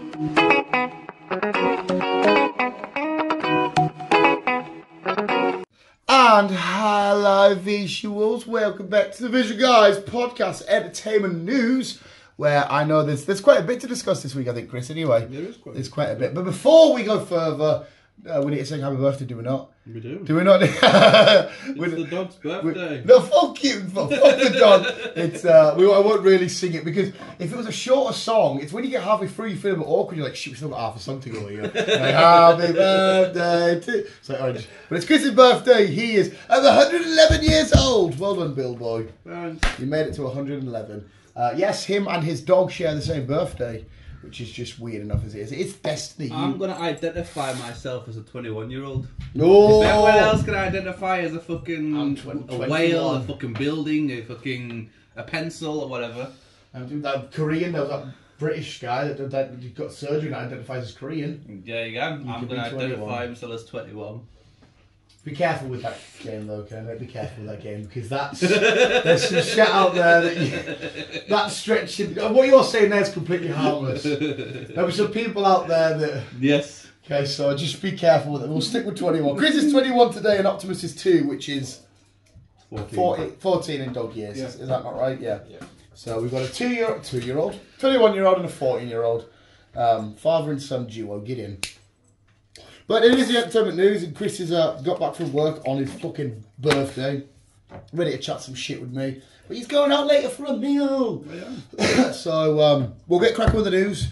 And hello visuals, welcome back to the Visual Guys podcast, entertainment news, where I know there's quite a bit to discuss this week, I think, Chris, anyway. There is There's quite a bit. But before we go further, we need to sing happy birthday, do we not? We do. Do we not? It's the dog's birthday. No, fuck you. Fuck the dog. It's, I won't really sing it because if it was a shorter song, it's when you get halfway through, you feel a bit awkward. You're like, shit, we still got half a song to go here. Like, happy birthday to... It's like, oh, but it's Chris's birthday. He is 111 years old. Well done, Bill Boy. Thanks. You made it to 111. Yes, him and his dog share the same birthday, which is just weird enough as it is. It's destiny. I'm going to identify myself as a 21-year-old. No. What else can I identify as a fucking a whale, 21. a fucking building, a pencil or whatever? That Korean, there was that British guy that got surgery and identifies as Korean. There you go. I'm going to identify myself as 21. Be careful with that game though, Ken. Be careful with that game because there's some shit out there that stretching. What you're saying there is completely harmless. There were some people out there that. Yes. Okay, so just be careful with it. We'll stick with 21. Chris is 21 today, and Optimus is 2, which is 14 in dog years. Yeah. Is that not right? Yeah. So we've got a 2-year-old, 21-year-old, and a 14-year-old. Father and son duo. Get in. But it is the entertainment news, and Chris has got back from work on his fucking birthday, ready to chat some shit with me. But he's going out later for a meal. Yeah. So we'll get cracking with the news.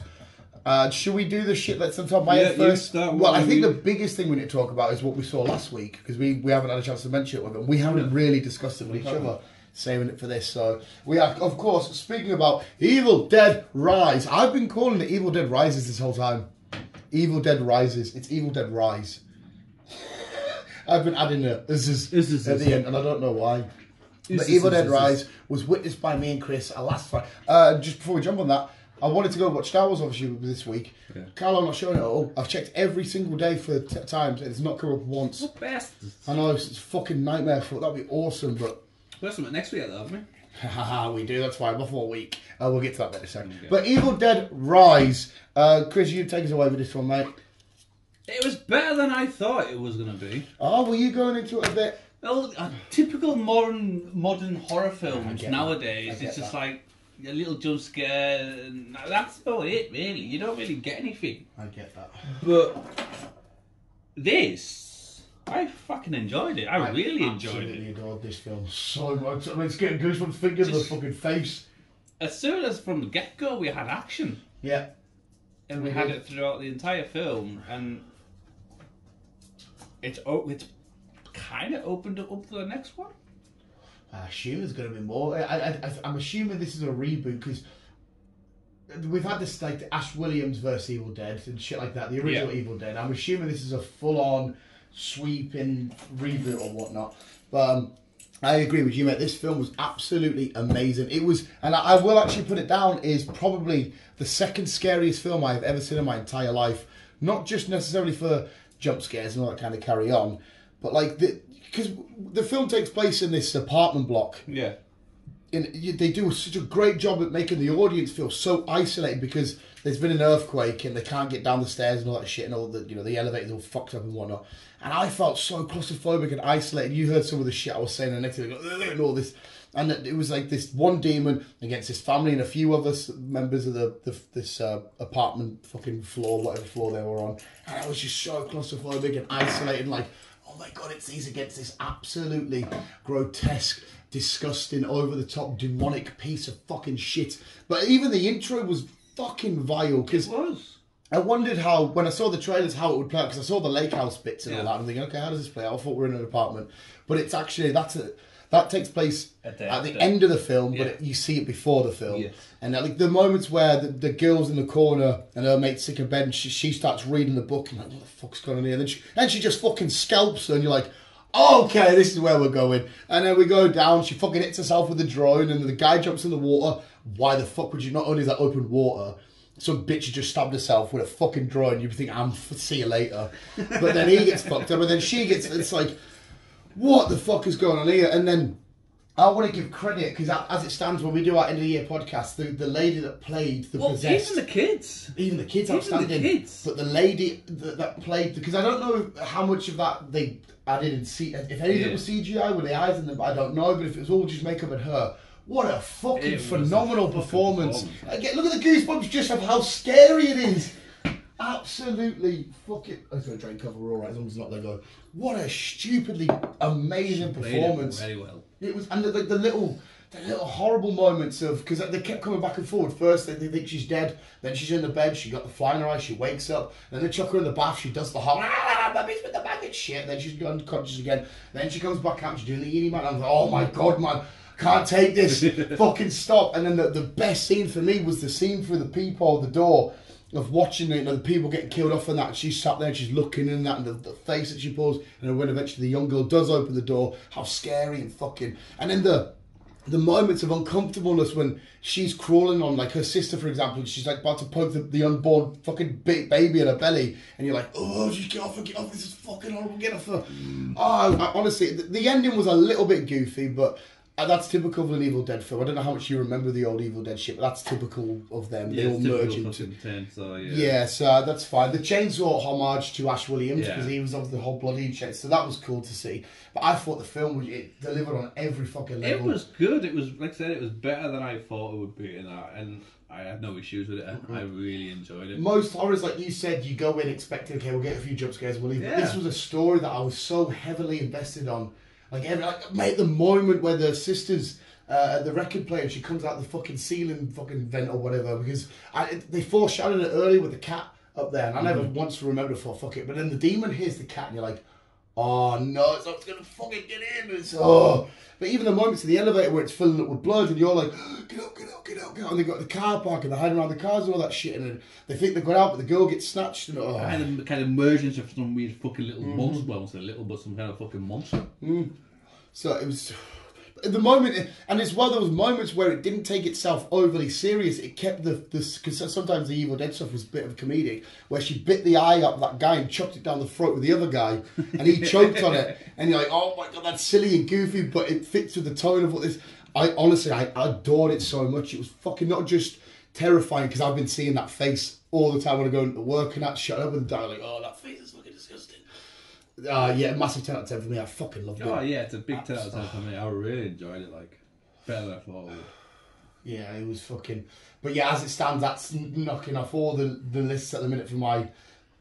Should we do the shit that's on top of my head first? Well, I think the biggest thing we need to talk about is what we saw last week, because we haven't had a chance to mention it with them. We haven't really discussed it with each other, saving it for this. So we are, of course, speaking about Evil Dead Rise. I've been calling it Evil Dead Rises this whole time. Evil Dead Rises. It's Evil Dead Rise. I've been adding a this is at the end, and I don't know why. But Evil Dead Rise was witnessed by me and Chris last Friday. Just before we jump on that, I wanted to go watch Star Wars obviously this week. Yeah. Carl, I'm not showing it all. I've checked every single day for times, and it's not come up once. I know, it's a fucking nightmare. That'd be awesome, but... We'll have something next week, though, haven't we? Haha, we do. That's fine. Before a week. We'll get to that in a second. Okay. But Evil Dead Rise. Chris, you take us away with this one, mate. It was better than I thought it was going to be. Oh, were you going into it a bit? Well, typical modern horror films nowadays. It's just like a little jump scare. And that's about it, really. You don't really get anything. I get that. But this, I fucking enjoyed it. I really enjoyed it. I absolutely adored this film so much. I mean, it's getting goosebumps thinking of the fucking face. As soon as from the get-go we had action. Yeah. And we had it throughout the entire film, and it's kind of opened it up for the next one. I assume there's going to be more. I'm assuming this is a reboot because we've had this like the Ash Williams versus Evil Dead and shit like that, the original Evil Dead. I'm assuming this is a full-on sweeping reboot or whatnot. But I agree with you, mate. This film was absolutely amazing. It was, and I will actually put it down, is probably the second scariest film I've ever seen in my entire life. Not just necessarily for jump scares and all that kind of carry on, but like because the film takes place in this apartment block. Yeah. And they do such a great job at making the audience feel so isolated because there's been an earthquake and they can't get down the stairs and all that shit and all the the elevators all fucked up and whatnot. And I felt so claustrophobic and isolated. You heard some of the shit I was saying the next day, and all this, and it was like this one demon against this family and a few other members of this apartment fucking floor, whatever floor they were on. And I was just so claustrophobic and isolated, like, oh my god, it's these against this absolutely grotesque, disgusting, over-the-top, demonic piece of fucking shit. But even the intro was fucking vile. Cause it was. I wondered how, when I saw the trailers, how it would play out. Because I saw the lake house bits and all that. And I'm thinking, okay, how does this play out? I thought we were in an apartment. But it's actually, that takes place at the end of the film, but you see it before the film. Yes. And like the moments where the girl's in the corner and her mate's sick in bed and she starts reading the book and like, what the fuck's going on here? And then she just fucking scalps her and you're like, okay, this is where we're going. And then we go down, she fucking hits herself with the drone and the guy jumps in the water. Why the fuck would you, not only is that open water, some bitch just stabbed herself with a fucking drone. You'd think, see you later. But then he gets fucked up and then she gets, it's like, what the fuck is going on here? And then I want to give credit because as it stands when we do our end of the year podcast, the lady that played the possessed, even the kids, outstanding. But the lady that played, because I don't know how much of that they added in if any of it was CGI with the eyes in them, I don't know. But if it was all just makeup and her, what a fucking phenomenal performance! Again, look at the goosebumps just of how scary it is. Absolutely fucking. I was going to try and cover all right as long as it's not there. Go. What a stupidly amazing performance! Very well. It was, and the little horrible moments of, because they kept coming back and forward. First they think she's dead, then she's in the bed, she got the fly in her eye, she wakes up, then they chuck her in the bath, she does the whole baby's with the bag and shit, then she's unconscious again, then she comes back out, she's doing the eating man. I'm like, oh my god, man, can't take this, fucking stop. And then the best scene for me was the scene through the peephole of the door of watching it, the people getting killed off and that. She's sat there and she's looking in that, and the face that she pulls, and then when eventually the young girl does open the door, how scary and fucking. And then the moments of uncomfortableness when she's crawling on, like her sister, for example, she's like about to poke the unborn fucking baby in her belly, and you're like, oh, just get off her, this is fucking horrible, get off her. Honestly, the ending was a little bit goofy, but that's typical of an Evil Dead film. I don't know how much you remember the old Evil Dead shit, but that's typical of them. They all merge into... so that's fine. The chainsaw homage to Ash Williams, because he was of the whole bloody chainsaw, so that was cool to see. But I thought the film, it delivered on every fucking level. It was good. It was, like I said, it was better than I thought it would be, and I had no issues with it. I really enjoyed it. Most horrors, like you said, you go in expecting, okay, we'll get a few jump scares, we'll leave. This was a story that I was so heavily invested on. Mate, the moment where the sister's at the record player, she comes out the fucking ceiling fucking vent or whatever, because they foreshadowed it early with the cat up there, and I never once remembered for fuck it. But then the demon hears the cat, and you're like, oh no, it's not gonna fucking get in. It's But even the moments in the elevator where it's filling up with blood, and you're like, get up, get up, get up, get up. And they've got the car park, and they're hiding around the cars and all that shit, and then they think they've got out, but the girl gets snatched. And kind of mergence of some weird fucking little monster. Well, not little, but some kind of fucking monster. So it was the moment, and as well, there was moments where it didn't take itself overly serious. It kept because sometimes the Evil Dead stuff was a bit of comedic, where she bit the eye up that guy and chucked it down the throat with the other guy, and he choked on it, and you're like, oh my god, that's silly and goofy, but it fits with the tone of what this. I honestly, I adored it so much. It was fucking not just terrifying, because I've been seeing that face all the time when I go into work, and that shut up and down, like, oh, that face is fucking disgusting. Yeah, massive 10 out of 10 for me. I fucking loved it. Oh yeah, it's a big 10 out of 10 for me. I really enjoyed it, like, better than I thought it would. Yeah, it was fucking... But yeah, as it stands, that's knocking off all the lists at the minute for my...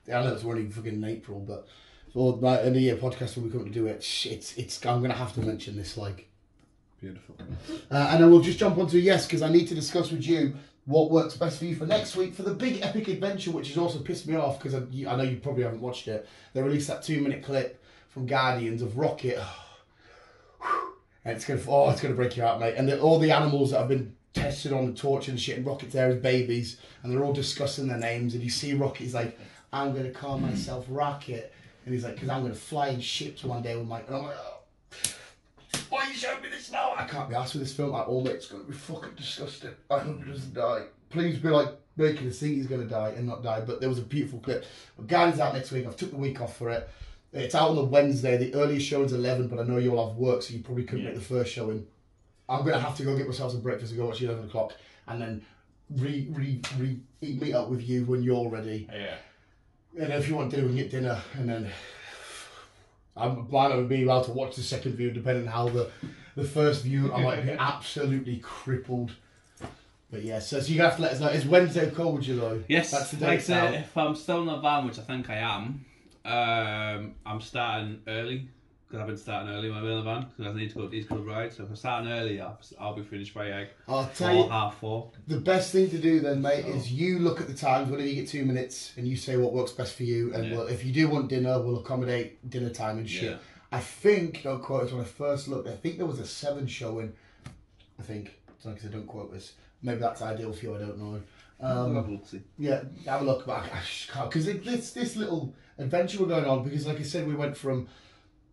I know it's only fucking in April, but for my end of year podcast when we come to do it, it's I'm going to have to mention this, like... Beautiful. And then we'll just jump onto yes, because I need to discuss with you what works best for you for next week for the big epic adventure, which has also pissed me off because I know you probably haven't watched it. They released that 2-minute clip from Guardians of Rocket, and it's gonna break you out, mate. And all the animals that have been tested on the torch and shit, and Rocket's there as babies, and they're all discussing their names. And you see Rocket, he's like, "I'm gonna call myself Rocket," and he's like, "Because I'm gonna fly in ships one day with my." And I'm like, oh. Why are you showing me this now? I can't be asked with this film at all, mate. It's going to be fucking disgusting. I hope he doesn't die. Please be like making us think he's going to die and not die. But there was a beautiful clip. But Guardians out next week. I've took the week off for it. It's out on the Wednesday. The earliest showing's 11, but I know you'll have work, so you probably couldn't make the first showing. I'm going to have to go get myself some breakfast and go watch 11 o'clock, and then meet up with you when you're ready. Yeah. And if you want dinner, we can get dinner, and then... I might not be able to watch the second view, depending on how the first view, I might be absolutely crippled. But yeah, so you're going to have to let us know. Is Wednesday cool, would you know? Yes, that's the date. Like if I'm still in the van, which I think I am, I'm starting early, because I've been starting early when I'm in the van, because I need to go to East Club Ride. So if I'm starting early, I'll be finished by I'll tell you, 4:30. The best thing to do then, mate, is you look at the times, whenever you get 2 minutes, and you say what works best for you. And well, if you do want dinner, we'll accommodate dinner time and shit. Yeah. I think, don't quote us, when I first looked, I think there was a 7 showing. I think. Like I said, don't quote us. Maybe that's ideal for you, I don't know. Yeah, have a look, but I just can't, because this little adventure we're going on, because like I said, we went from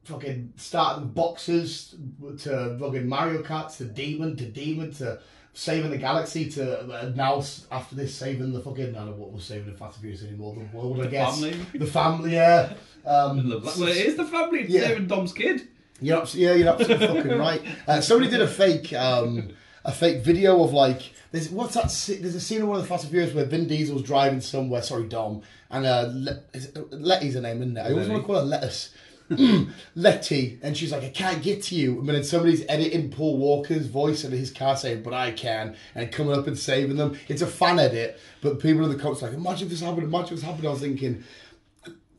fucking starting boxers to fucking Mario Kart to Demon to saving the galaxy to now after this saving the fucking, I don't know what we're saving the Fast and Furious anymore, the world, I guess. The family, yeah. Well, it is the family, it's saving Dom's kid. You're absolutely fucking right. Somebody did a fake video of like there's a scene in one of the Fast and Furious where Vin Diesel's driving somewhere. Sorry, Dom, and Letty's her name, isn't it? I always want to call her Lettuce. Letty, and she's like, I can't get to you. And then somebody's editing Paul Walker's voice into his car saying, but I can, and coming up and saving them. It's a fan edit, but people in the comments like, imagine if this happened, imagine if this happened. I was thinking,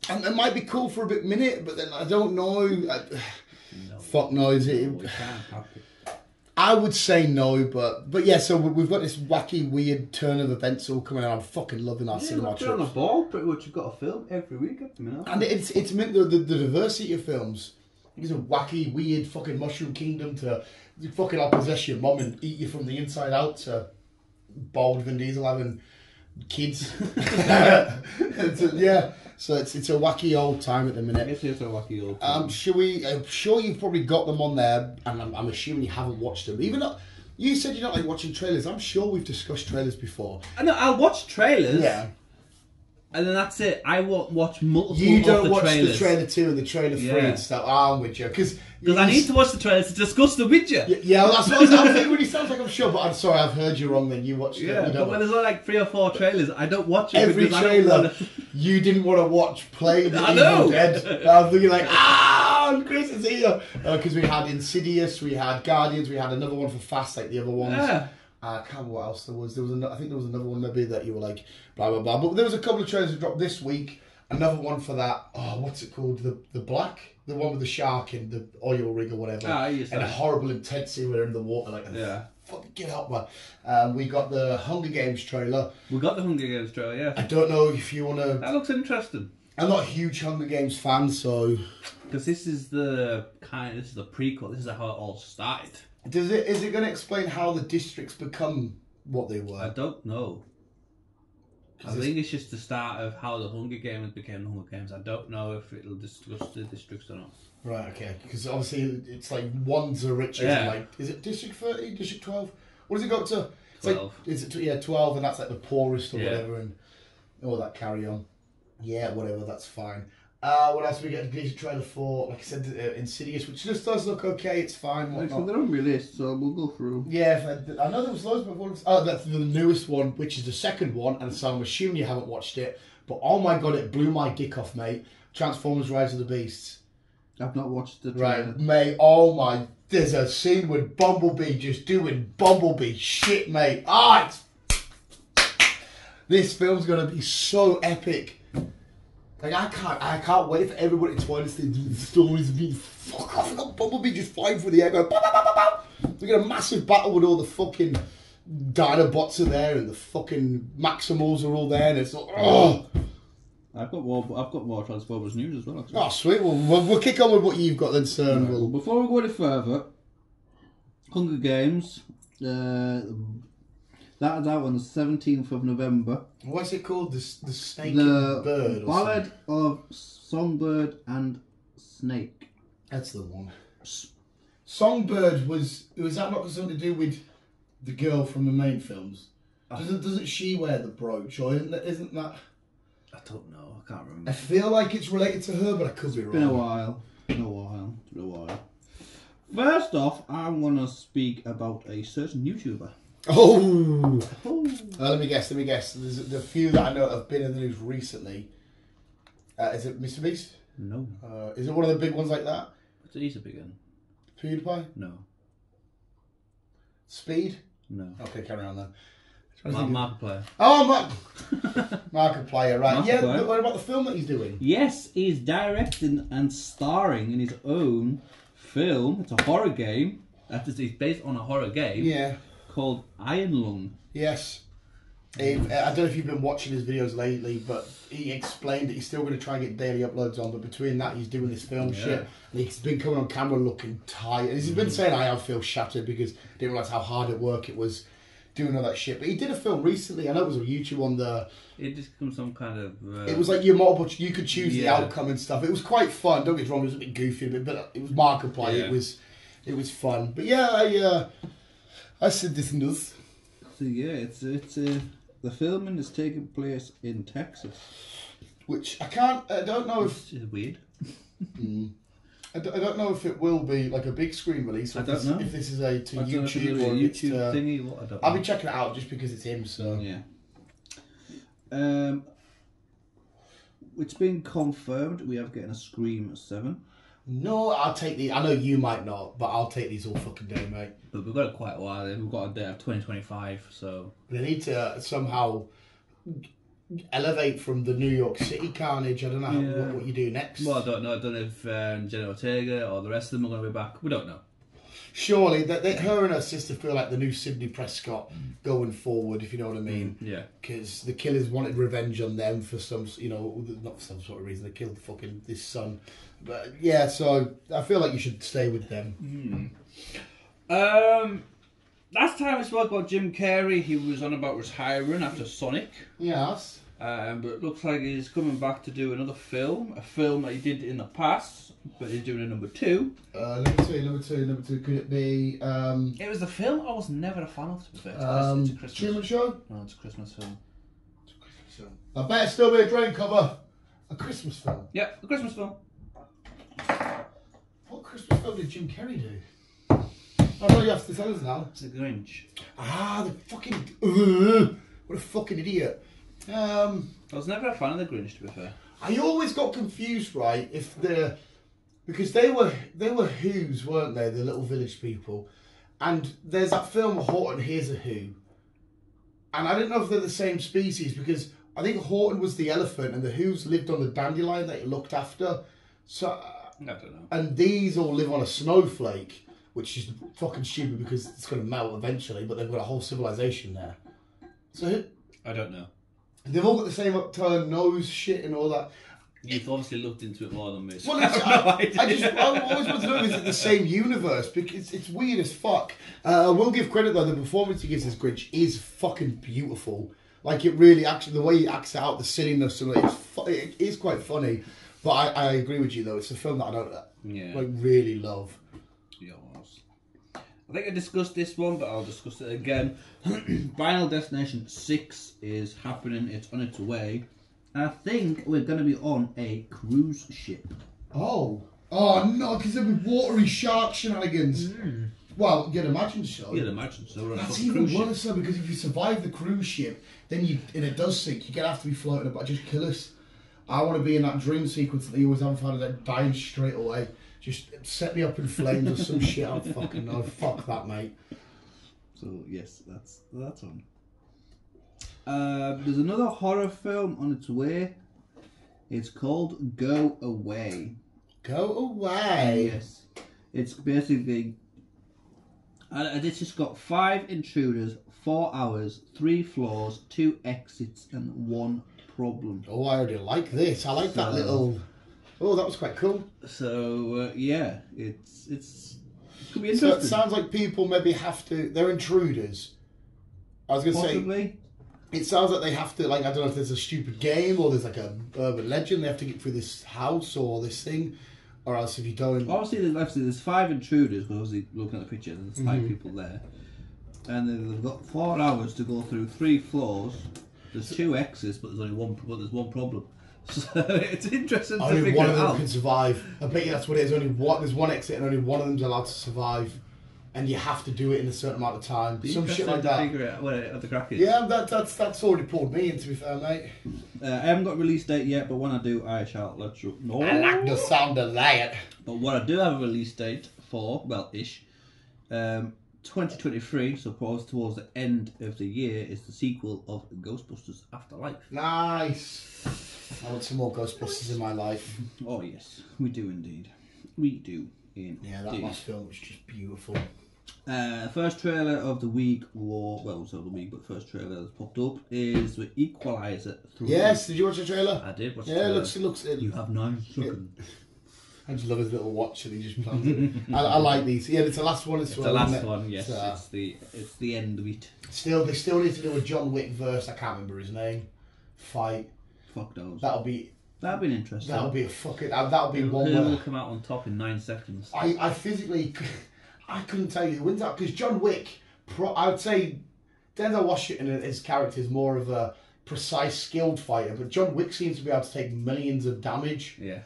and it might be cool for a bit minute, but then I don't know. Fuck knows. I would say no, but yeah. So we've got this wacky, weird turn of events all coming out. I'm fucking loving our cinema trips. On the ball, pretty much. You've got a film every week at the minute. And it's meant the diversity of films. It's a wacky, weird fucking Mushroom Kingdom to fucking I'll possess your mum and eat you from the inside out to bald Vin Diesel having kids. Yeah. So it's a wacky old time at the minute. Yes, it's a wacky old time. I'm sure you've probably got them on there, and I'm assuming you haven't watched them. Even though you said you don't like watching trailers, I'm sure we've discussed trailers before. I know, I'll watch trailers. Yeah. And then that's it. I won't watch multiple You don't of the watch trailers. the trailer 2 and the trailer 3 and stuff. I'm with you. Because I need to watch the trailers to discuss them with you. Yeah, well, that's what I'm thinking when he sounds like I'm sure, but I'm sorry, I've heard you wrong then. You watched it. Yeah, but when there's like 3 or 4 trailers, I don't watch it. Every trailer, you didn't want to watch Play the I Evil know. Dead. I was thinking like, Chris is here. Because we had Insidious, we had Guardians, we had another one for Fast, like the other ones. Yeah. I can't remember what else there was. I think there was another one maybe that you were like, blah, blah, blah. But there was a couple of trailers that dropped this week. Another one for that, what's it called? The Black? The one with the shark in the oil rig or whatever. Yes, and a horrible intensity where they're in the water. Like, fucking get out, man. We got the Hunger Games trailer. We got the Hunger Games trailer, yeah. I don't know if you want to... That looks interesting. I'm not a huge Hunger Games fan, so... Because this is the prequel. This is how it all started. Is it going to explain how the districts become what they were? I don't know. I think it's just the start of how the Hunger Games became the Hunger Games. I don't know if it'll discuss the districts or not. Right, okay. Because obviously it's like one's the richest. Yeah. Like, is it District 30, District 12? What does it go up to? It's 12. Like, is it 12 and that's like the poorest or whatever and all that carry on. Yeah, whatever, that's fine. What else do we get? A decent trailer for, like I said, Insidious, which just does look okay, it's fine, whatnot. They're on my list, so we'll go through. Yeah, I know there was loads, but that's the newest one, which is the second one, and so I'm assuming you haven't watched it, but oh my god, it blew my dick off, mate. Transformers Rise of the Beasts. I've not watched the trailer. Right, mate, oh my, there's a scene with Bumblebee just doing Bumblebee shit, mate. This film's gonna be so epic. Like I can't wait for everybody to understand the stories of being fuck off. I got Bumblebee just flying through the air going, pow, pow, pow, pow, pow. We got a massive battle with all the fucking Dinobots are there and the fucking Maximals are all there and it's like, I've got more Transformers news as well. Actually. Oh sweet, we'll kick on with what you've got then, sir. Right, well, before we go any further, Hunger Games, that is out on the 17th of November. What's it called? The Snake and Bird? Or Ballad of Songbird and Snake. That's the one. Songbird was that not something to do with the girl from the main films? Doesn't she wear the brooch, or isn't that? I don't know. I can't remember. I feel like it's related to her, but I could be wrong. It's been a while. First off, I'm gonna speak about a certain YouTuber. Let me guess. There's a few that I know have been in the news recently. Is it Mr. Beast? No. Is it one of the big ones like that? He's a big one. PewDiePie? No. Speed? No. Okay, carry on then. Markiplier. Oh, Markiplier, right. Markiplier. What about the film that he's doing? Yes, he's directing and starring in his own film. It's a horror game. It's based on a horror game. Yeah. Called Iron Lung. Yes. I don't know if you've been watching his videos lately, but he explained that he's still going to try and get daily uploads on, but between that he's doing this film shit, and he's been coming on camera looking tired. He's been saying I feel shattered because I didn't realise how hard at work it was doing all that shit. But he did a film recently, I know it was on YouTube on the... It just becomes some kind of... It was like you could choose the outcome and stuff. It was quite fun, don't get me wrong, it was a bit goofy, but it was Markiplier, it was fun. But yeah, I said this news. So yeah, it's the filming is taking place in Texas. Which I don't know if... It's weird. I don't know if it will be like a big screen release. Or I don't know. If this is a to I don't know if YouTube it'll or be a it's YouTube thingy. What I don't I'll know. be checking it out just because it's him. So Yeah. It's been confirmed we are getting a Scream 7. no, I'll take the. I know you might not, but I'll take these all fucking day, mate. But we've got it quite a while. We've got a date of 2025, so... They need to somehow elevate from the New York City carnage. I don't know what you do next. Well, I don't know. I don't know if Jenna Ortega or the rest of them are going to be back. We don't know. Surely, her and her sister feel like the new Sidney Prescott going forward, if you know what I mean. Yeah. Because the killers wanted revenge on them for some, not for some sort of reason. They killed fucking this son. But yeah, so I feel like you should stay with them. Last time we spoke about Jim Carrey, he was on about retiring after Sonic. Yes. But it looks like he's coming back to do another film. A film that he did in the past, but he's doing a number 2. Number two. Could it be... It was the film I was never a fan of, to be fair. It's a Christmas Truman Show? No, it's a Christmas film. I bet it still be a drain cover. A Christmas film. Yeah, a Christmas film. What Christmas film did Jim Carrey do? I know you have to tell us now. It's The Grinch. Ah, the fucking... what a fucking idiot. I was never a fan of The Grinch, to be fair. I always got confused, right, because they were Who's, weren't they? The little village people. And there's that film Horton Hears a Who. And I didn't know if they're the same species because I think Horton was the elephant and the Who's lived on the dandelion that he looked after. So I don't know. And these all live on a snowflake, which is fucking stupid because it's going to melt eventually, but they've got a whole civilization there. So I don't know. they've all got the same upturned nose shit and all that. You've obviously looked into it more than me. Well, I always want to know, is it the same universe? Because it's weird as fuck. I will give credit though, the performance he gives as Grinch is fucking beautiful. Like it really, actually, the way he acts out, the silliness, and it is quite funny. But I agree with you though, it's a film that I don't really love. Yeah, it was. I think I discussed this one, but I'll discuss it again. Final Destination 6 is happening, it's on its way. I think we're going to be on a cruise ship. Oh no, because there'll be watery shark shenanigans. Well, you'd imagine so. You'd imagine so. That's even worse though, because if you survive the cruise ship, then and it does sink, you're going to have to be floating about, just kill us. I want to be in that dream sequence that they always have found that dying straight away. Just set me up in flames or some shit. I don't fucking know. Fuck that, mate. So yes, that's on. There's another horror film on its way. It's called Go Away. Go Away. Yes, it's basically. It's just got 5 intruders, 4 hours, 3 floors, 2 exits, and 1 problem. Oh, I already like this. I like that little. Oh, that was quite cool. So yeah, it could be interesting. So it sounds like people maybe have to. They're intruders. I was gonna say. It sounds like they have to, like, I don't know if there's a stupid game or there's like a urban legend. They have to get through this house or this thing, or else if you don't. Obviously, there's 5 intruders. Because obviously, looking at the picture, there's 5 people there, and then they've got 4 hours to go through 3 floors. There's 2 exits, but there's only one. But there's 1 problem. So it's interesting to figure one it of them out. can survive. I bet you that's what it is. There's 1 exit and only one of them's allowed to survive, and you have to do it in a certain amount of time. Some shit like that. Figure out what the crack is. Yeah, that's already pulled me in. To be fair, mate. I haven't got a release date yet, but when I do, I shall let you know. I like the sound of that. But what I do have a release date for, ish, 2023, so towards the end of the year, is the sequel of Ghostbusters Afterlife. Nice. I want some more Ghostbusters in my life. Oh yes, we do indeed. We do indeed. Yeah, that last film was just beautiful. First trailer of the week, first trailer that's popped up is the Equalizer 3. Yes, did you watch the trailer? I did watch the trailer. trailer. It looks. You have 9 seconds. I just love his little watch and he just plans it. I like these. Yeah, it's the last one as It's well. the last isn't it? one, yes. So, It's the end of it. they still need to do a John Wick verse. I can't remember his name. Fight. Fuck those. That'll be interesting. That'll be a fucking. That'll be one Who where will come out on top in 9 seconds? I physically, I couldn't tell you who wins that because John Wick. I would say Denzel Washington and his character is more of a precise, skilled fighter, but John Wick seems to be able to take millions of damage. Yeah.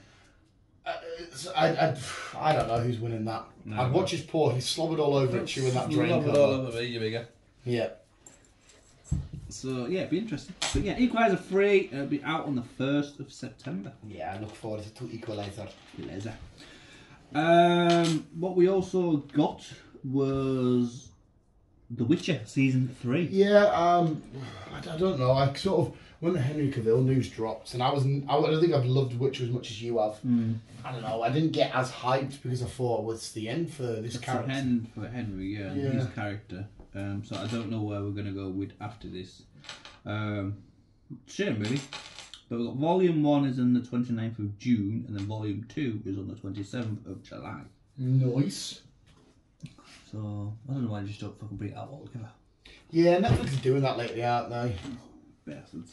I don't know who's winning that. No, I'd watch his paw. He's slobbered all over it, chewing that drain Slobbered cover. all over me, you bigger. Yeah. So yeah, it'd be interesting. But yeah, Equalizer 3, it'll be out on the 1st of September. Yeah, I look forward to Equalizer. Laser. What we also got was The Witcher season 3. Yeah, I don't know. I sort of when the Henry Cavill news dropped, and I don't think I've loved Witcher as much as you have. I don't know. I didn't get as hyped because I thought, well, it's the end for this character. The end for Henry, yeah, his character. So I don't know where we're going to go with after this. Shame really. But we've got Volume 1 is on the 29th of June, and then Volume 2 is on the 27th of July. Nice. So I don't know why they just don't fucking bring it out all together. Yeah, Netflix is doing that lately, aren't they? Bastards.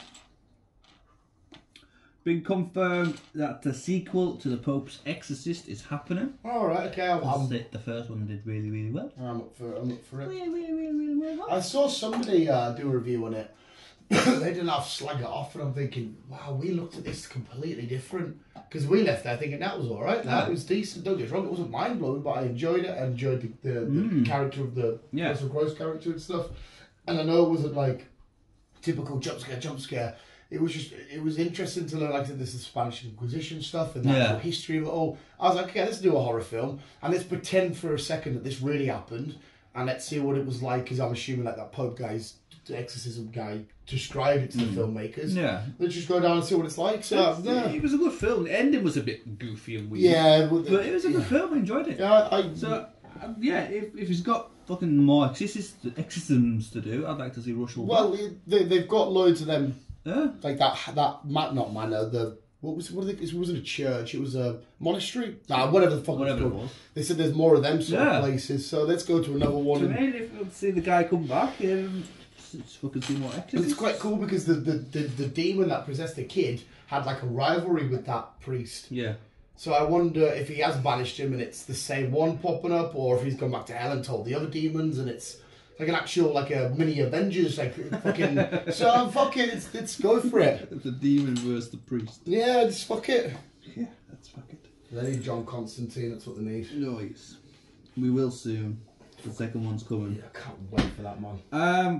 Been confirmed that the sequel to The Pope's Exorcist is happening. Alright, okay. The first one did really, really well. I'm up for it. Really well. I saw somebody do a review on it. They didn't have slag it off, and I'm thinking, wow, we looked at this completely different. Because we left there thinking that was alright, it was decent, don't get us wrong, it wasn't mind blowing, but I enjoyed it. I enjoyed the character of the Russell Crowe's character and stuff. And I know it wasn't like typical jump scare. It was interesting to learn, like I said, this is Spanish Inquisition stuff and the whole history of it all. I was like, okay, let's do a horror film and let's pretend for a second that this really happened and let's see what it was like, because I'm assuming like that Pope guy's, the exorcism guy, described it to the filmmakers. Yeah. Let's just go down and see what it's like. So it was a good film. The ending was a bit goofy and weird. Yeah. But it was a good film. I enjoyed it. Yeah, if he's got fucking more exorcisms to do, I'd like to see Russell. Well, they've got loads of them. Yeah. Like that not manor, it wasn't a church, it was a monastery. Whatever the fuck it was. They said there's more of them sort of places, so let's go to another one. If we'll see the guy come back, let's fucking see more exorcisms. It's quite cool because the demon that possessed the kid had like a rivalry with that priest. Yeah. So I wonder if he has banished him and it's the same one popping up, or if he's gone back to hell and told the other demons and it's like an actual, like a mini Avengers, like fucking. So fuck it, let's go for it. The demon versus the priest. Yeah, just fuck it. Yeah, let's fuck it. They need John Constantine. That's what they need. Nice. We will soon. The second one's coming. Yeah, I can't wait for that, man.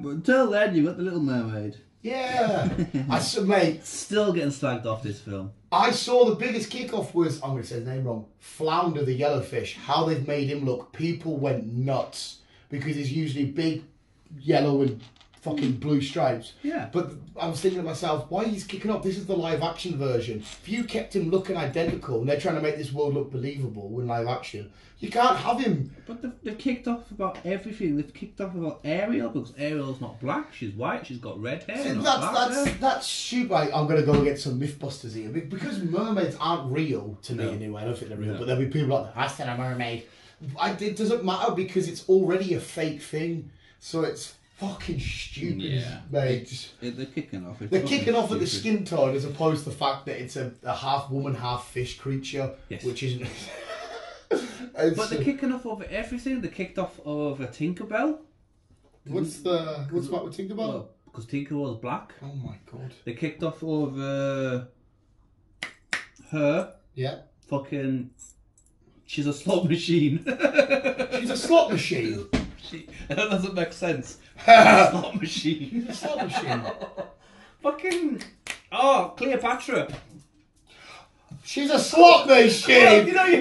But until then, you've got the Little Mermaid. Yeah, mate. Still getting slagged off this film. I saw the biggest kickoff was, I'm going to say his name wrong, Flounder the Yellowfish. How they've made him look. People went nuts. Because he's usually big, yellow and fucking blue stripes. Yeah. But I was thinking to myself, why he's kicking off? This is the live action version. If you kept him looking identical and they're trying to make this world look believable in live action, you can't have him. But they've kicked off about everything. They've kicked off about Ariel, because Ariel's not black, she's white, she's got red hair. See, that's stupid. I'm going to go get some Mythbusters here. Because mermaids aren't real to me anyway. I don't think they're real. But there'll be people like, I said a mermaid. It doesn't matter because it's already a fake thing, so it's fucking stupid, mate. They're kicking off. They're kicking off at the skin tone as opposed to the fact that it's a half woman, half fish creature, which isn't. But they're kicking off over everything. They kicked off over Tinkerbell. What's about with Tinkerbell? Well, because Tinkerbell's black. Oh my god. They kicked off over her. Yeah. Fucking. She's a slot machine. She's a slot machine. That doesn't make sense. Slot machine. A slot machine. Fucking. Cleopatra. She's a slot machine. You play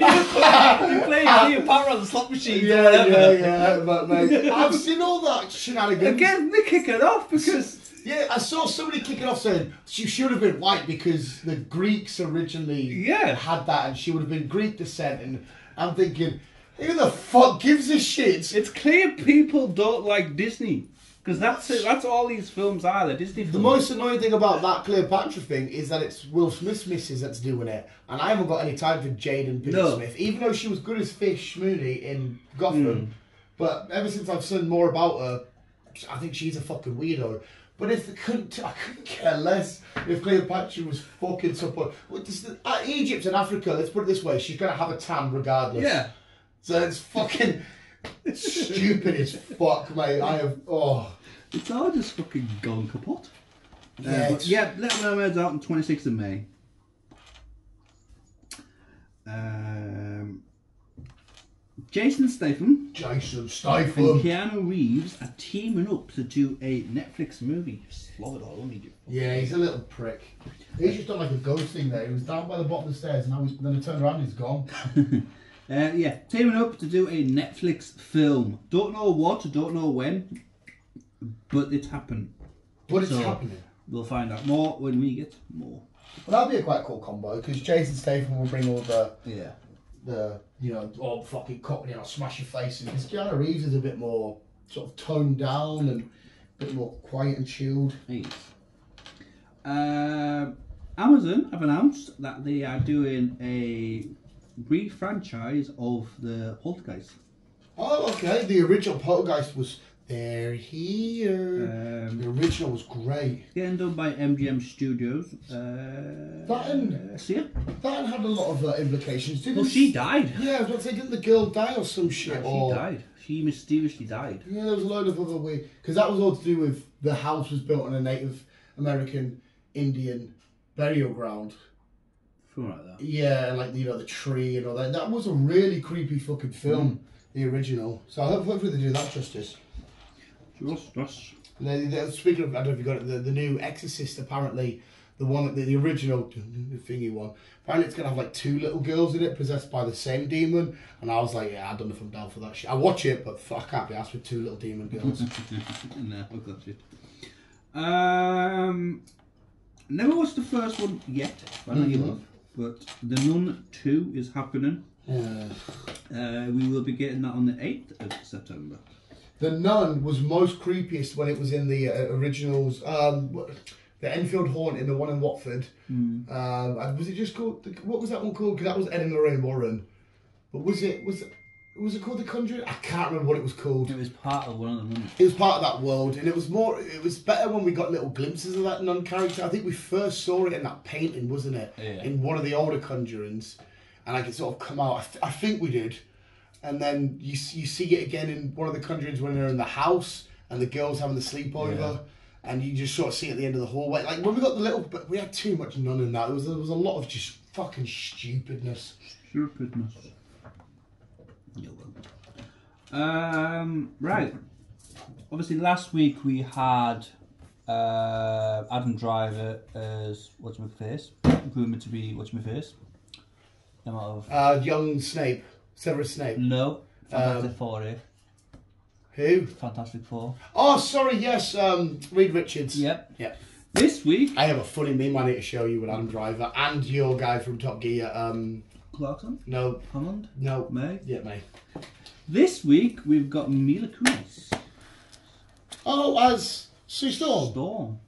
Cleopatra on the slot machine. Yeah. But mate, I've seen all that shenanigans. Again, they kick it off because. Yeah, I saw somebody kicking off saying she should have been white because the Greeks originally had that, and she would have been Greek descent. And I'm thinking, who the fuck gives a shit? It's clear people don't like Disney. Because that's it. That's all these films are. They're Disney films. The most annoying thing about that Cleopatra thing is that it's Will Smith's missus that's doing it. And I haven't got any time for Jaden Pinkett Smith. Even though she was good as Fish Mooney in Gotham. But ever since I've seen more about her, I think she's a fucking weirdo. But I couldn't care less if Cleopatra was fucking support. Egypt and Africa, let's put it this way, she's going to have a tan regardless. Yeah. So it's fucking stupid as fuck, mate. It's all just fucking gone kaput. Little Mermaid's out on 26th of May. Jason Statham Jason and Statham. Keanu Reeves are teaming up to do a Netflix movie. Just love it all, don't you? Yeah, he's a little prick. He's just done like a ghost thing there. He was down by the bottom of the stairs and then he turned around and he's gone. Yeah, teaming up to do a Netflix film. Don't know what, don't know when, but it's happened. But it's happening. We'll find out more when we get more. Well, that'll be a quite cool combo because Jason Statham will bring all the all fucking cockney, I'll smash your face in. Because Keanu Reeves is a bit more sort of toned down and a bit more quiet and chilled. Yes. Amazon have announced that they are doing a re-franchise of the Poltergeist. Oh, okay. The original Poltergeist was They're Here. The original was great. Getting done by MGM Studios. That had a lot of implications. Well, she died. Yeah, I was about to say, didn't the girl die or some shit? Yeah, she died. She mysteriously died. Yeah, there was a load of other weird... Because that was all to do with the house was built on a Native American Indian burial ground. Something like that. Yeah, like, the tree and all that. That was a really creepy fucking film, the original. So hopefully they do that justice. Just. Speaking of, I don't know if you got it, the new Exorcist, apparently, the original thingy one, apparently it's going to have like 2 little girls in it possessed by the same demon. And I was like, yeah, I don't know if I'm down for that shit. I watch it, but I can't be asked with 2 little demon girls. No, I've got it. Never watched the first one yet, but The Nun 2 is happening. We will be getting that on the 8th of September. The Nun was most creepiest when it was in the originals. The Enfield Haunting, the one in Watford. Was it just called? What was that one called? Because that was Ed and Lorraine Warren. But was it called The Conjuring? I can't remember what it was called. It was part of one of the nuns. It was part of that world, and it was better when we got little glimpses of that nun character. I think we first saw it in that painting, wasn't it? Yeah. In one of the older Conjurings, and I could sort of come out. I think we did. And then you see it again in one of the Conjurings when they're in the house and the girl's having the sleepover, and you just sort of see it at the end of the hallway. Like when we got the little, but we had too much nun in that. There was a lot of just fucking stupidness. Right. Obviously, last week we had Adam Driver as rumored to be What's-My-Face. Young Snape. Severus Snape. No. Fantastic Four, eh? Who? Fantastic Four. Oh, sorry, yes. Reed Richards. Yep. Yeah. This week... I have a funny meme I need to show you with Adam Driver and your guy from Top Gear. Clarkson? No. Hammond? No. May? Yeah, May. This week we've got Mila Kunis. Oh, as Sue Storm. Storm.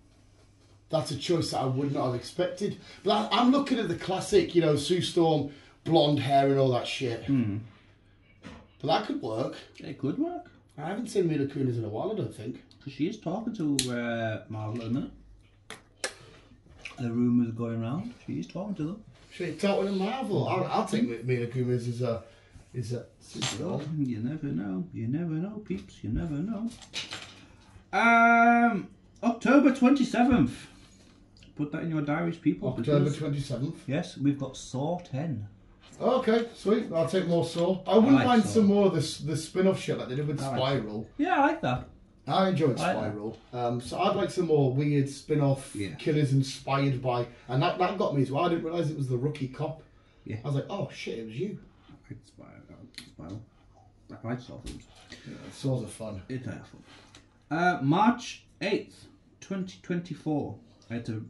That's a choice that I would not have expected. But I'm looking at the classic, Sue Storm, blonde hair and all that shit. But that could work. It could work. I haven't seen Mila Kunis in a while, I don't think. She is talking to Marvel at the minute. The rumours are going around. She is talking to them. She's talking to Marvel. I'll take Mila Kunis as a Sue Storm. You never know. You never know, peeps. You never know. October 27th. Put that in your diaries, people. October 27th. Yes, we've got Saw 10. Okay, sweet. I'll take more Saw. I wouldn't mind Saw. some more of the spin-off shit like they did with Spiral. Yeah, I like that. I enjoyed Spiral. So I'd like some more weird spin-off killers inspired by... And that got me as well. I didn't realise it was the rookie cop. Yeah. I was like, oh shit, it was you. I like Spiral. I like Saw films. Yeah, Saws are fun. It's fun. March 8th, 2024. I had to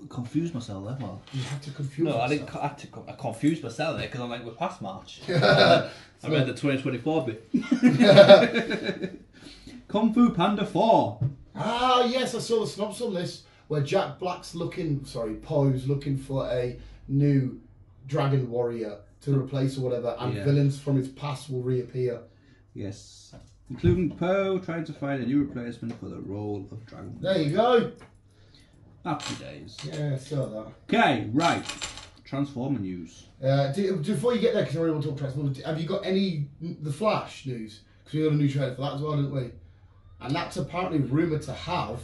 confuse myself there. Well, you had to confuse No, yourself. I confused myself there because I'm like, we're past March. I read the 2024 bit. Kung Fu Panda 4. Ah, yes, I saw the synopsis on this where Jack Black's Poe's looking for a new dragon warrior to replace or whatever, and villains from his past will reappear. Yes. Including Poe trying to find a new replacement for the role of Dragon. There you go. Happy days. Yeah, I saw that. Okay, right. Transformer news. Before you get there, because I really want to talk Transformers, have you got any The Flash news? Because we got a new trailer for that as well, didn't we? And that's apparently rumoured to have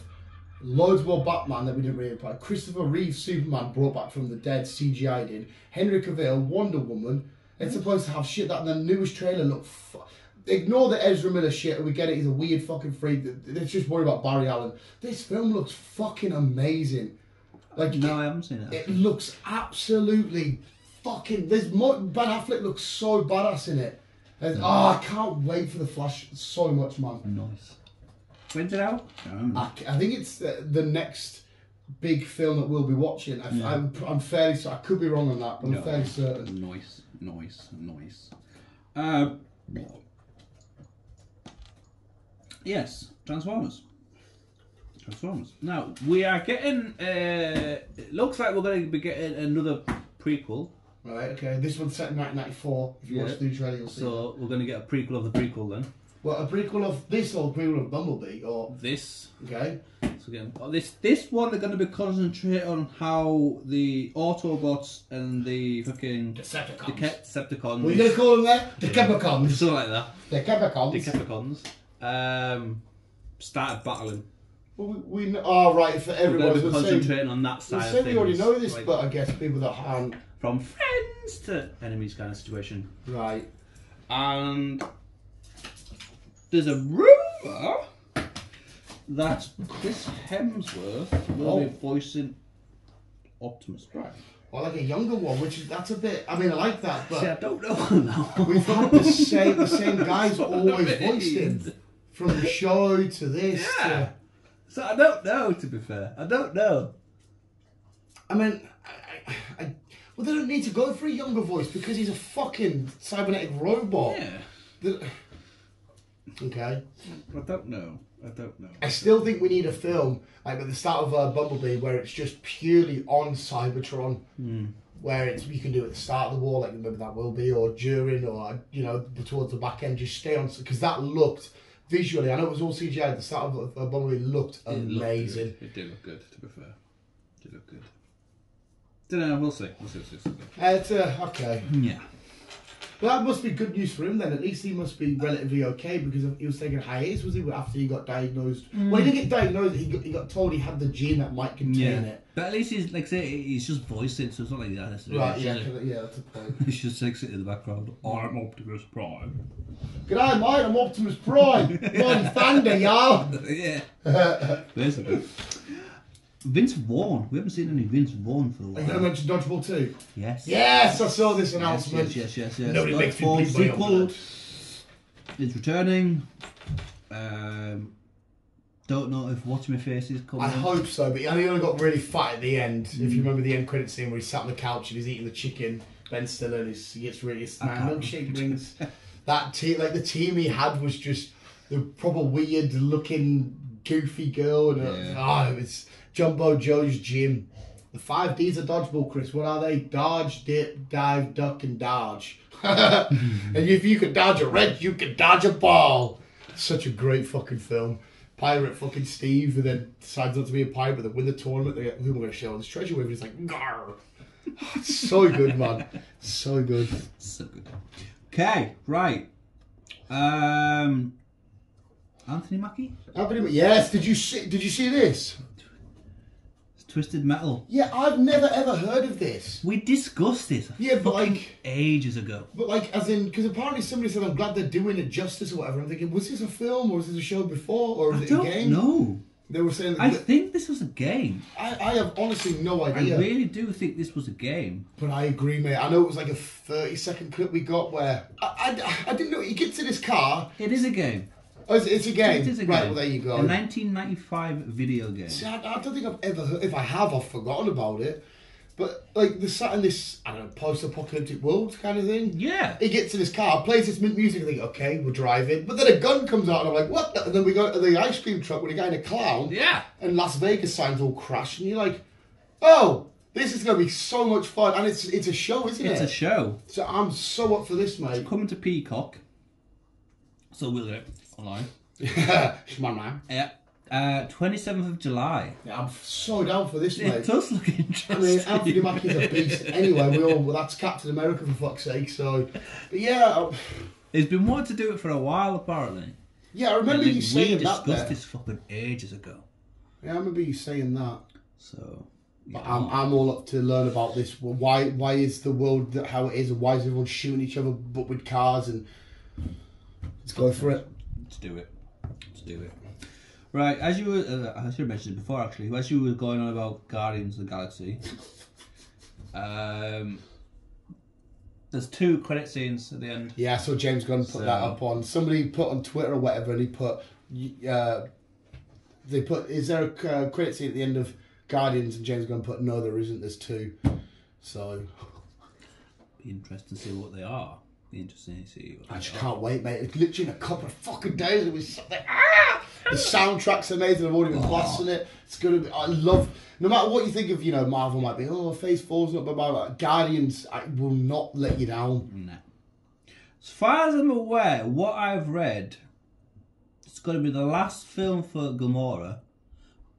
loads more Batman that we didn't really apply. Christopher Reeve Superman brought back from the dead, CGI did. Henry Cavill, Wonder Woman, It's supposed to have shit that the newest trailer looked. Ignore the Ezra Miller shit. We get it. He's a weird fucking freak. Let's just worry about Barry Allen. This film looks fucking amazing. Like No, I haven't seen it. it looks absolutely fucking. Ben Affleck looks so badass in it. And, I can't wait for the Flash so much, man. Nice. When's it out? I think it's the next big film that we'll be watching. I'm fairly. I could be wrong on that, but I'm fairly certain. Nice. Yes, Transformers. Now, we are getting... it looks like we're going to be getting another prequel. Right, okay. This one's set in 1994. If you watch the trailer, you'll see. So, we're going to get a prequel of the prequel then. Well, a prequel of this or a prequel of Bumblebee? Or This. Okay. So again, this one they're going to be concentrating on how the Autobots and the fucking... Decepticons. What are you going to call them there? Decepticons. Something like that. Decepticons. Decepticons. Started battling. Well, right, for We're going everyone. to be concentrating on that side of things. We already know this, like, but I guess people that aren't... From friends to enemies kind of situation. Right. And there's a rumour that Chris Hemsworth will be voicing Optimus Prime. Or like a younger one, that's a bit... I mean, I like that, but... See, I don't know now. We've had the same guys always voiced him. From the show to this to... So I don't know, to be fair. I don't know. I mean, well, they don't need to go for a younger voice because he's a fucking cybernetic robot. Yeah. Okay. I don't know. I still think we need a film, like at the start of Bumblebee, where it's just purely on Cybertron. Where you can do it at the start of the war, like maybe that will be, or during, or, towards the back end, just stay on, because that looked... Visually, I know it was all CGI at the start of Bumblebee. Looked amazing. It did look good, to be fair. It did look good. Don't know, we'll see. It's okay. Yeah. Well, that must be good news for him then. At least he must be relatively okay because he was taking hiatus, was he, after he got diagnosed? Well, he didn't get diagnosed, he got told he had the gene that might contain it. But at least he's, like I say, he's just voicing, so it's not like that. Right, yeah, that's a point. He's just like sitting in the background. I'm Optimus Prime. G'day, mate, I'm Optimus Prime. Mighty Thunder, y'all. Yeah. Basically. Vince Vaughn. We haven't seen any Vince Vaughn for a while. Are you going to mention Dodgeball 2? Yes. Yes, I saw this announcement. Yes. Nobody makes me bleed my own blood. It's returning. Don't know if Watch My Face is coming. I hope so, but he only got really fat at the end. If you remember the end credit scene where he sat on the couch and he's eating the chicken, Ben Stiller, and he gets really milkshake rings. That team, like the team he had, was just the proper weird looking goofy girl, and it was Jumbo Joe's gym. The 5 Ds of dodgeball, Chris. What are they? Dodge, dip, dive, duck, and dodge. And if you could dodge a wrench, you could dodge a ball. Such a great fucking film. Pirate fucking Steve, who then decides not to be a pirate, but they win the tournament. They get, who am I going to share all this treasure with? And he's like, Garr. It's so good, man. So good. So good. Okay, right. Anthony Mackie? Yes. Did you see this? Twisted Metal. Yeah, I've never ever heard of this. We discussed this. But like ages ago. But like, as in, because apparently somebody said, I'm glad they're doing it justice or whatever. I'm thinking, was this a film or was this a show before or was it a game? No. They were saying. I think this was a game. I have honestly no idea. I really do think this was a game. But I agree, mate. I know it was like a 30-second clip we got where I didn't know. He gets in his car. It is a game. Oh, it's a game. It is a game. Right, well, there you go. A 1995 video game. See, I don't think I've ever heard. If I have, I've forgotten about it. But like the sat in this, I don't know, post-apocalyptic world kind of thing. Yeah. He gets in his car, plays this music, and I think, okay, we're driving. But then a gun comes out, and I'm like, what? And then we go to the ice cream truck with a guy in a clown. Yeah. And Las Vegas signs all crash, and you're like, oh, this is going to be so much fun. And it's a show, isn't it? It's a show. So I'm so up for this, mate. It's coming to Peacock. So we'll do it online. Come on, man. Yeah. 27th of July. Yeah, I'm so down for this, mate. It does look interesting. I mean, Anthony Mackie's a beast. Anyway, that's Captain America for fuck's sake. So, but yeah, he's been wanting to do it for a while, apparently. Yeah, I remember you saying that. We discussed this fucking ages ago. Yeah, I remember you saying that. So, But I'm all up to learn about this. Why is the world how it is, and why is everyone shooting each other but with cars? And let's go for it. Let's do it. Right, as you were, I should have mentioned it before actually. As you were going on about Guardians of the Galaxy, there's 2 credit scenes at the end. Yeah, I saw James Gunn put that up on. Somebody put on Twitter or whatever, and he put, is there a credit scene at the end of Guardians? And James Gunn put, no, there isn't. There's 2. So be interesting to see what they are. Be interesting to see. I just can't wait, mate. It's literally in a couple of fucking days. It was something. The soundtrack's amazing. I've already been blasting it. It's gonna be. I love. No matter what you think of, Marvel might be. Oh, Phase 4's not blah blah blah. Guardians, I will not let you down. No. As far as I'm aware, what I've read, it's going to be the last film for Gamora,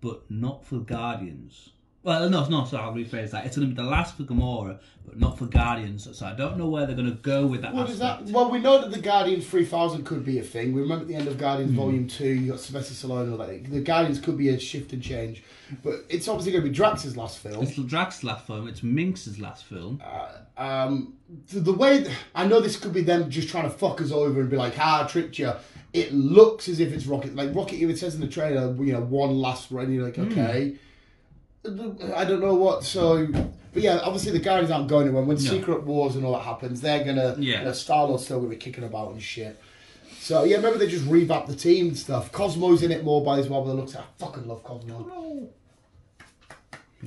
but not for Guardians. Well, no, sorry, I'll rephrase that. It's going to be the last for Gamora, but not for Guardians. So I don't know where they're going to go with that. What is that? Well, we know that the Guardians 3000 could be a thing. We remember at the end of Guardians Volume 2, you got Sylvester Stallone and all that. The Guardians could be a shift and change. But it's obviously going to be Drax's last film. It's Drax's last film. It's Minx's last film. The way... I know this could be them just trying to fuck us over and be like, I tricked you. It looks as if it's Rocket. Like, Rocket even says in the trailer, one last run. You're like, okay... I don't know what, so... But yeah, obviously the Guardians aren't going anywhere. When Secret Wars and all that happens, they're going to... Star-Lord's still going to be kicking about and shit. So, yeah, maybe they just revamp the team and stuff. Cosmo's in it more by as well, but it looks like... I fucking love Cosmo.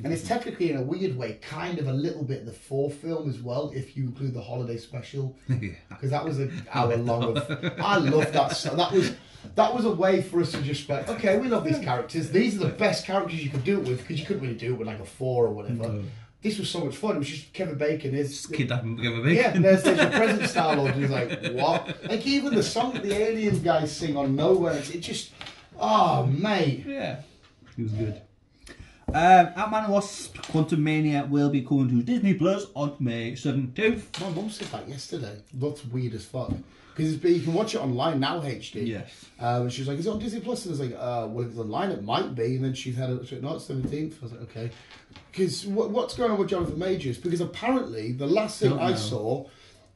And it's technically, in a weird way, kind of a little bit the 4th film as well, if you include the holiday special. Because that was an hour long of... I love that. So that was a way for us to just be like, okay, we love these characters. These are the best characters you could do it with, because you couldn't really do it with like a 4 or whatever. No. This was so much fun. It was just Kevin Bacon. Kidnapping Kevin Bacon. Yeah, there's your present Star-Lord, and he's like, what? Like, even the song that the Aliens guys sing on Nowhere, it just... Oh, mate. Yeah. It was good. Ant-Man and Wasp Quantumania will be coming to Disney Plus on May 17th. My mum said that yesterday. That's weird as fuck. Because you can watch it online now, HD. Yes. And she was like, is it on Disney Plus? And I was like, well, if it's online, it might be. And then she had it, no, it's 17th. I was like, okay. Because what's going on with Jonathan Majors? Because apparently, the last thing I saw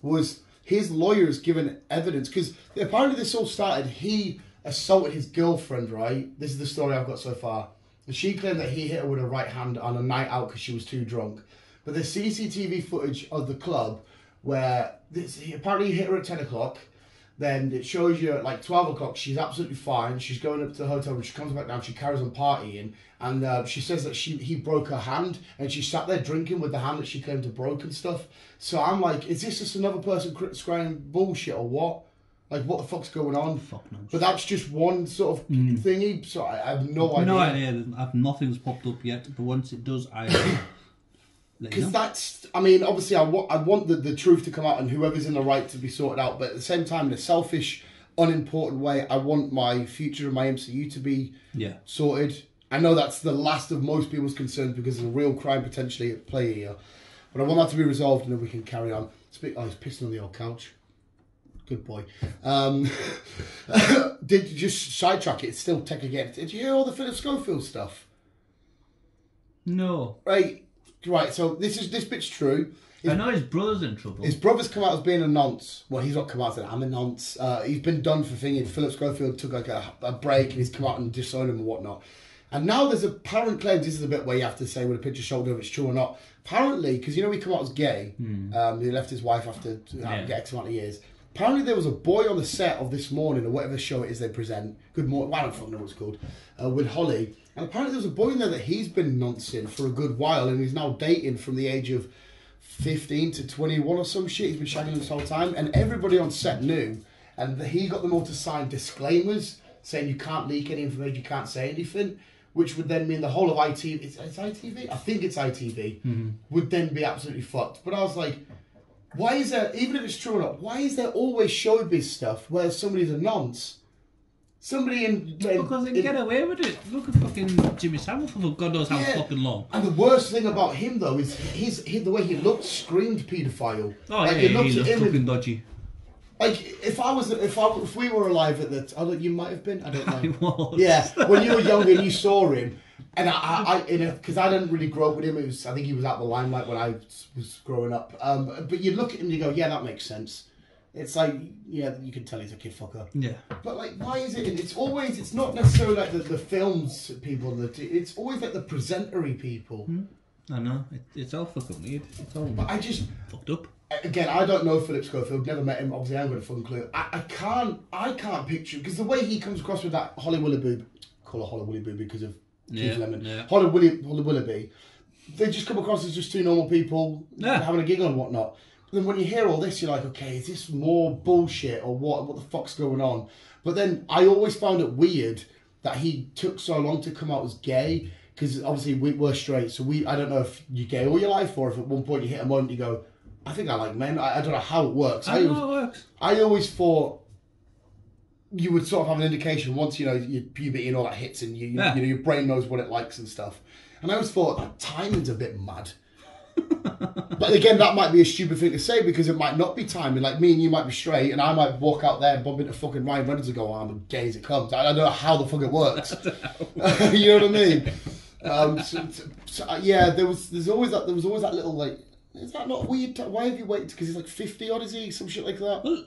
was his lawyers giving evidence. Because apparently this all started, he assaulted his girlfriend, right? This is the story I've got so far. And she claimed that he hit her with a right hand on a night out because she was too drunk. But there's CCTV footage of the club where apparently he hit her at 10 o'clock. Then it shows you at like 12 o'clock, she's absolutely fine. She's going up to the hotel room. She comes back down. She carries on partying. And she says that he broke her hand. And she sat there drinking with the hand that she claimed to broke and stuff. So I'm like, is this just another person scrying bullshit or what? Like, what the fuck's going on? Fuck knows. But that's just one sort of thingy. So I have no idea. No idea. Nothing's popped up yet. But once it does, I... Because that's, I mean, obviously I want the truth to come out and whoever's in the right to be sorted out, but at the same time, in a selfish, unimportant way, I want my future and my MCU to be sorted. I know that's the last of most people's concerns because there's a real crime potentially at play here, but I want that to be resolved and then we can carry on. He's pissing on the old couch. Good boy. Did you just sidetrack it? It's still tech again. Did you hear all the Philip Schofield stuff? No. Right, so this bit's true. I know his brother's in trouble. His brother's come out as being a nonce. Well, he's not come out as I'm a nonce. He's been done for thinking. Philip Schofield took like a break and he's come out and disowned him and whatnot. And now there's apparent claims. This is a bit where you have to say with a picture shoulder if it's true or not. Apparently, because he come out as gay. He left his wife after X amount of years. Apparently there was a boy on the set of This Morning or whatever show it is they present. Good Morning. Well, I don't fucking know what it's called. With Holly. And apparently there was a boy in there that he's been noncing for a good while and he's now dating from the age of 15 to 21 or some shit. He's been shagging this whole time. And everybody on set knew. And he got them all to sign disclaimers saying you can't leak any information, you can't say anything. Which would then mean the whole of ITV... It's ITV? I think it's ITV. Would then be absolutely fucked. But I was like... Why is there, even if it's true or not, why is there always showbiz stuff where somebody's a nonce? Somebody in... Because they get away with it. Look at fucking Jimmy Savile for God knows how fucking long. And the worst thing about him, though, is the way he looked screamed paedophile. Oh, like, yeah, he looked fucking dodgy. Like, if we were alive at the... you might have been, I don't know. I was. Yeah, when you were younger and you saw him, And because I didn't really grow up with him, I think he was out the limelight when I was growing up. But you look at him and you go, yeah, that makes sense. It's like, yeah, you can tell he's a kid fucker. Yeah. But like, why is it? It's not necessarily like the films people. It's always like the presentery people. I know. It's all fucking weird. It's all But I just fucked up. Again, I don't know Philip Schofield. Never met him. Obviously, I haven't got a fucking clue. I can't picture because the way he comes across with that Holly Willoughby, call her Holly Willoughby because of Keith Lemon. Yeah. Holly Willoughby, they just come across as just two normal people having a giggle and whatnot. But then when you hear all this, you're like, okay, is this more bullshit or what? What the fuck's going on? But then I always found it weird that he took so long to come out as gay because obviously we're straight. So I don't know if you're gay all your life or if at one point you hit a moment you go, I think I like men. I don't know how it works. I know how it works. I always thought you would sort of have an indication once, you know, your puberty and all that hits and you know, your brain knows what it likes and stuff. And I always thought that timing's a bit mad. But again, that might be a stupid thing to say because it might not be timing. Like me and you might be straight and I might walk out there and bump into fucking Ryan Reynolds and go, oh, I'm as gay as it comes. I don't know how the fuck it works. You know what I mean? Yeah, there was always that little like, is that not weird? Why have you waited? Because he's like 50 odd, is he? Some shit like that. Well,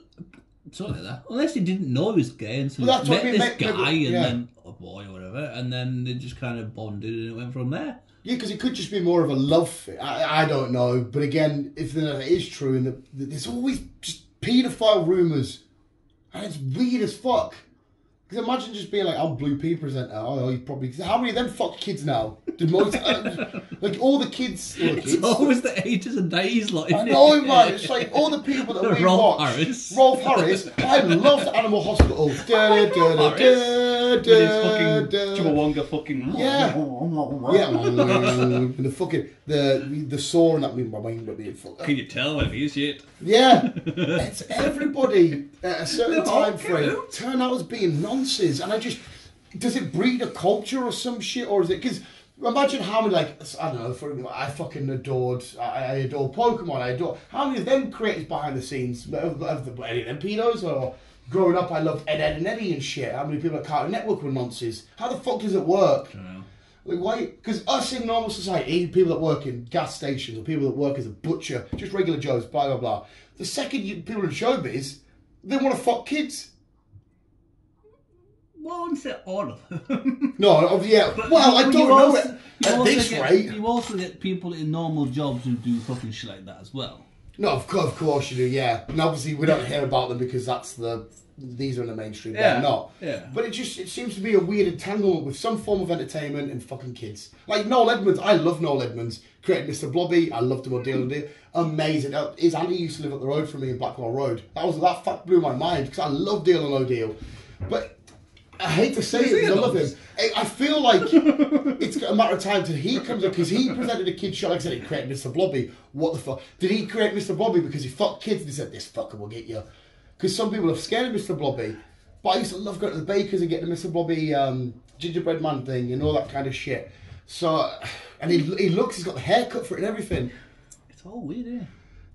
something like that. Unless he didn't know he was gay and so he met this guy and then a boy or whatever, and then they just kind of bonded and it went from there. Yeah, because it could just be more of a love thing. I don't know, but again, if that is true, and there's always just paedophile rumours, and it's weird as fuck. Because imagine just being like, I'm Blue P presenter. Oh, he's probably... How many of them fuck kids now? Did most... like, all the kids... It's always the 80s and 90s, like... I know, man. It's like all the people that we Rolf watch. Harris. Rolf Harris. I loved Animal Hospital. With his fucking Chubbawonga fucking... Yeah. And the fucking... The saw and that... Can you tell when he is shit? Yeah. It's everybody at a certain time frame turn out as being nonsense. And I just... Does it breed a culture or some shit? Or is it... Because... Imagine how many, like, I don't know, I fucking adored, I adore Pokemon, how many of them creators behind the scenes, any of them pedos, or growing up I loved Ed, and Eddie and shit, how many people at Cartoon Network were nonsense? How the fuck does it work? I don't know. Like, why, because us in normal society, people that work in gas stations, or people that work as a butcher, just regular Joes, blah, blah, blah, the second people in showbiz, they want to fuck kids. Well, I wouldn't say all of them. No, yeah. But well, I don't know it at this rate. You also get people in normal jobs who do fucking shit like that as well. No, of course you do, yeah. And obviously we don't hear about them because these are in the mainstream. Yeah. They're not. Yeah. But it seems to be a weird entanglement with some form of entertainment and fucking kids. Like Noel Edmonds, I love Noel Edmonds. Created Mr. Blobby, I loved him on Deal and Deal. Amazing. His auntie used to live up the road from me in Blackwell Road. That fact blew my mind because I love Deal and No Deal. But I hate to say it because I love him. I feel like it's a matter of time till he comes up because he presented a kid show. Like I said, he created Mr. Blobby. What the fuck? Did he create Mr. Blobby because he fucked kids and he said, this fucker will get you? Because some people are scared of Mr. Blobby. But I used to love going to the bakers and getting the Mr. Blobby gingerbread man thing and all that kind of shit. So, and he looks, he's got the haircut for it and everything. It's all weird, eh?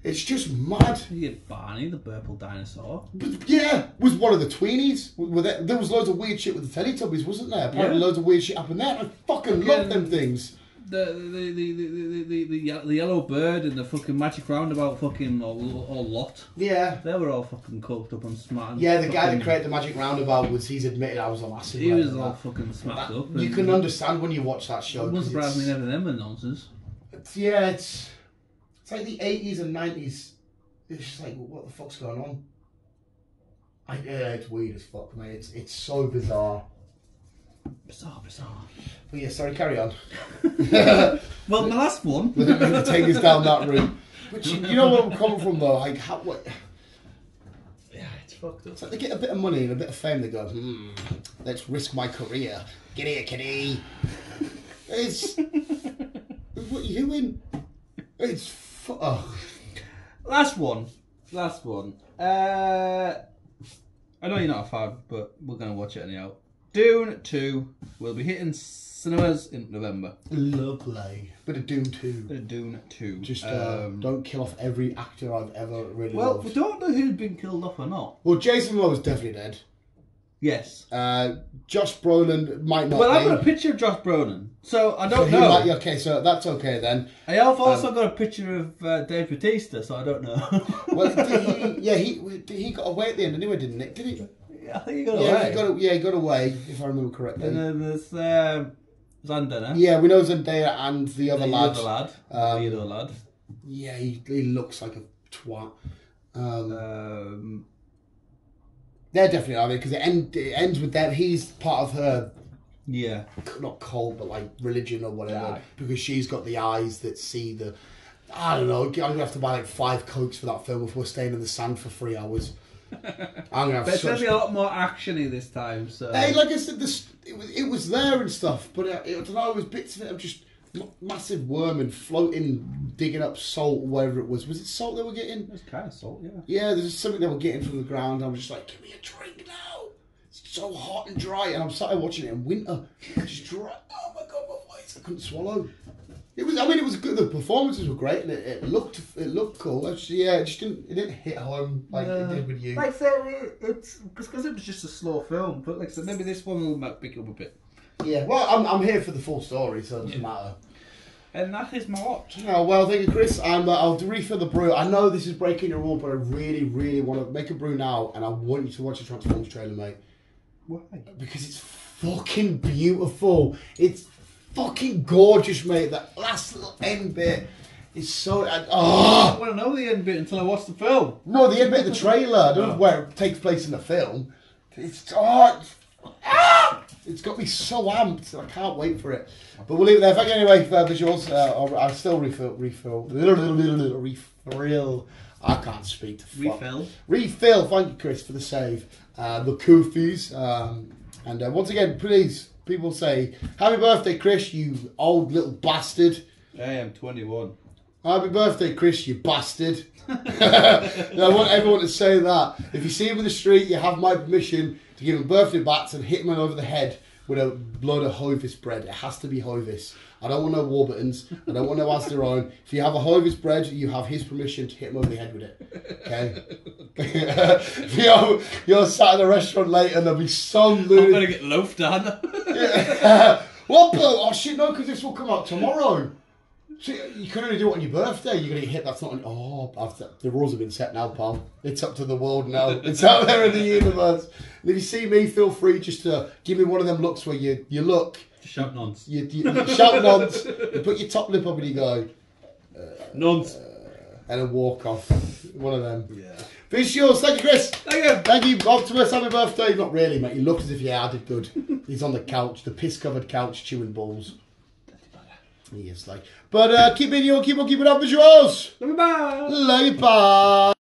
It's just mad. You get Barney, the purple dinosaur. But yeah, was one of the tweenies. There was loads of weird shit with the Teletubbies, wasn't there? Apparently loads of weird shit happened there. I fucking love them things. The yellow bird and the fucking magic roundabout fucking all lot. Yeah. They were all fucking coked up and smart. Yeah, the guy that created the magic roundabout he's admitted I was a massive. He was all fucking smacked up. You can understand when you watch that show. It wouldn't surprise me never them were nonsense. It's like the 80s and 90s. It's just like, what the fuck's going on? It's weird as fuck, mate. It's so bizarre. Bizarre. But yeah, sorry, carry on. Well, my last one. We're going to take us down that route. Which, you know where I'm coming from, though? Like, what? Yeah, it's fucked up. It's like they get a bit of money and a bit of fame, they go, let's risk my career. Get here, kitty. It's... What are you doing? It's... Last one. I know you're not a fan, but we're going to watch it anyhow. Dune 2 will be hitting cinemas in November. Lovely. Bit of Dune 2. Just don't kill off every actor I've ever really loved. We don't know who's been killed off or not. Well, Jason Momoa's definitely dead. Yes. Josh Brolin might not. Well, be. I've got a picture of Josh Brolin, so I So don't he know. might- okay, so that's okay then. I have also got a picture of Dave Bautista, so I don't know. Well, he got away at the end anyway, didn't he? Did he? I think he got Yeah, away. he got away, if I remember correctly. And then there's Zandana. Yeah, we know Zendaya and the other lad. The other lad. Yeah, he looks like a twat. They're definitely are because it ends with them. He's part of her, Yeah. not cult, but like religion or whatever. Yeah. Because she's got the eyes that see the. I don't know. I'm gonna have to buy like 5 Cokes for that film if we're staying in the sand for 3 hours. I'm gonna have But it's going such. to be a lot more actiony this time, so... Hey, like I said, it was there and stuff, but I don't know. It was bits of it of just massive worm and floating, digging up salt or whatever it was. Was it salt they were getting? It's kind of salt, yeah. Yeah, there's something they were getting from the ground. I was just like, give me a drink now. It's so hot and dry, and I'm sat watching it in winter. Just dry. Oh my god, my voice! I couldn't swallow. It was. I mean, it was good. The performances were great, and it looked cool. Actually, yeah, it didn't hit home like it did with you. Like I said, it's because it was just a slow film, but like I said, maybe this one will pick up a bit. Yeah, well, I'm here for the full story, so it doesn't matter. And that is my watch. Oh, well, thank you, Chris. I'll refill the brew. I know this is breaking your rule, but I really, really want to make a brew now, and I want you to watch the Transformers trailer, mate. Why? Because it's fucking beautiful. It's fucking gorgeous, mate. That last little end bit is so... I don't want to know the end bit until I watch the film. No, the end bit of the trailer. I don't know where it takes place in the film. It's got me so amped. I can't wait for it. But we'll leave it there. Thank you anyway for visuals. I'll still refill. I can't speak to fuck. Refill. Thank you, Chris, for the save. The Koofies. And once again, please, people say, happy birthday, Chris, you old little bastard. I am 21. Happy birthday, Chris, you bastard. I want everyone to say that. If you see him in the street, you have my permission to give him birthday bats and hit him over the head with a load of Hovis bread. It has to be Hovis. I don't want no Warburtons. I don't want no Asderon. If you have a Hovis bread, you have his permission to hit him over the head with it. Okay? If you're sat in a restaurant late and there'll be some I'm lunatic... going to get loafed on. What? Oh shit, no, because this will come out tomorrow. So you can only do it on your birthday. You're going to get hit. That's not... the rules have been set now, pal. It's up to the world now. It's out there in the universe. And if you see me, feel free just to give me one of them looks where you look... Shout nonce. You shout nonce. You put your top lip up and you go... Nonce. And then walk off. One of them. Yeah. Finish yours. Thank you, Chris. Thank you. Thank you, Optimus. Happy birthday. Not really, mate. You look as if I did good. He's on the couch, the piss-covered couch, chewing balls. He is like... But keep on keeping up visuals. Bye. Love you, bye.